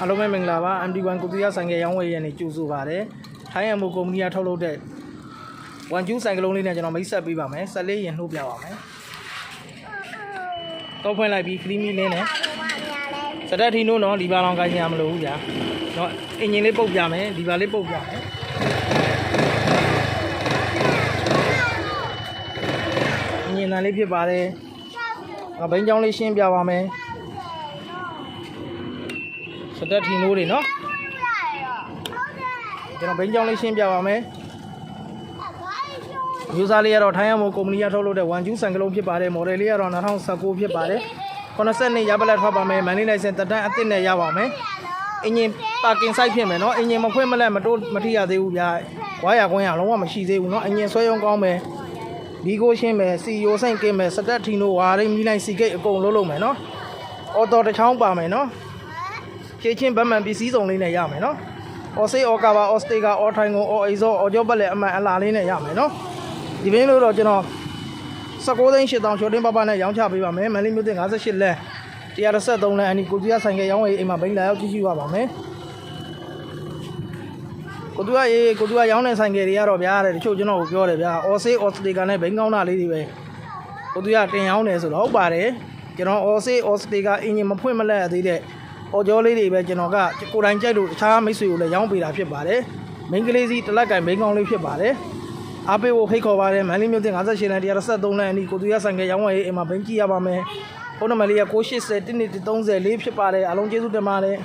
အားလုံးပဲမင်္ဂလာပါ MD1 ကိုတူရဆိုင်ကရောင်းဝယ်ရနေကြိုဆိုပါတယ်ထိုင်းရမိုကုမ္ပဏီကထုတ်လုပ်တဲ့ဝန်ကျူးဆိုင်ကလုံးလေးနဲ့ကျွန်တော်မိတ်ဆက်ပေးပါမယ်ဆက်လေးရင်နှုတ်ပြပါမယ်တော့ဖွင့်လိုက်ပြီးခရီးမီလင်းနဲ့စတက်ထီနိုးနော်ဒီပါလောင်ကိုင်းရမလို့ဘူးဗျာတော့အင်ဂျင်လေးပုတ်ပြမယ်ဒီပါလေးပုတ်ပြမယ်အင်ဂျင်တန်လေးဖြစ်ပါတယ်ဘိန်းချောင်းလေးရှင်းပြပါမယ်စတက်ထီနိုးတွေနော်ကျွန်တော်ဘိန်းချောင်းလေးရှင်းပြပါမယ်ယူဇာလေးကတော့ထိုင်းရမိုကုမ္ပဏီကထုတ်လုပ်တဲ့ဝန်ကျူးဆိုင်ကလုံးဖြစ်ပါတယ်မော်ဒယ်လေးကတော့2019ဖြစ်ပါတယ်80နှစ်ရပလက်ထွက်ပါမယ်မန်လေးလိုင်စင်တက်တန်းအသစ်နဲ့ရပါမယ်အင်ဂျင်ပါကင်ဆိုင်ဖြစ်မယ်နော်အင်ဂျင်မခွင့်မလက်မတိုးမထိရသေးဘူးဗျာဝါရကွင်းရလုံးဝမရှိသေးဘူးနော်အင်ဂျင်ဆွဲရုံကောင်းမယ်ဒီကိုရှင်းမယ်စီယိုဆိုင်ကင်းမယ်စတက်ထီနိုဝါရိမီလိုက်စီဂိတ်အကုန်လုံးလုံးမယ်နော်အော်တော်တစ်ချောင်းပါမယ်နော်ဖြည့်ချင်းဗတ်မှန်ပစ္စည်းစုံလေးနဲ့ရမယ်နော်အော်ဆေးအော်ကာဘာအော်စတေကာအော်ထိုင်ကိုအော်အေဇောအော်ကြောပတ်လက်အမှန်အလားလေးနဲ့ရမယ်နော်ဒီဘင်းလို့တော့ကျွန်တော်19သိန်း8000ချိုတင်းပပနဲ့ရောင်းချပေးပါမယ်မန်လေးမြို့တင်58လမ်း133လမ်းအနီကိုတူရဆိုင်ကရောင်းဝယ်အိမ်မှာဘိန်းလာရောက်ကြည့်ရှုရပါမယ်ကိုတူရရောင်းတဲ့ဆိုင်ကတွေကတော့ဗျာတဲ့တချို့ကျွန်တော်ကိုပြောတယ်ဗျာအော်ဆေးအော်စတေကာနဲ့ဘိန်းကောင်းတာလေးတွေပဲကိုတူရတင်ရောင်းတယ်ဆိုတော့ဟုတ်ပါတယ်ကျွန်တော်အော်ဆေးအော်စတေကာအင်ဂျင်မဖွင့်မလက်သေးတဲ့အော်ကြောလေးတွေပဲကျွန်တော်ကကိုယ်တိုင်ကြိုက်လို့တခြားမိတ်ဆွေကိုလည်းရောင်းပေးတာဖြစ်ပါတယ်မိန်းကလေးစီတလက်ကင်ဘိန်းကောင်းလေးဖြစ်ပါတယ်အားပေးဖို့ဖိတ်ခေါ်ပါတယ်မန်လေးမြို့တင်58လမ်း133လမ်းအနီကိုတူရဆိုင်ကရောင်းဝယ်အိမ်မှာဘိန်းကြည့်ရပါမယ်ဖုန်းနံပါတ်လေးက980 1230 4ဖြစ်ပါတယ်အားလုံးကျေးဇူးတင်ပါတယ်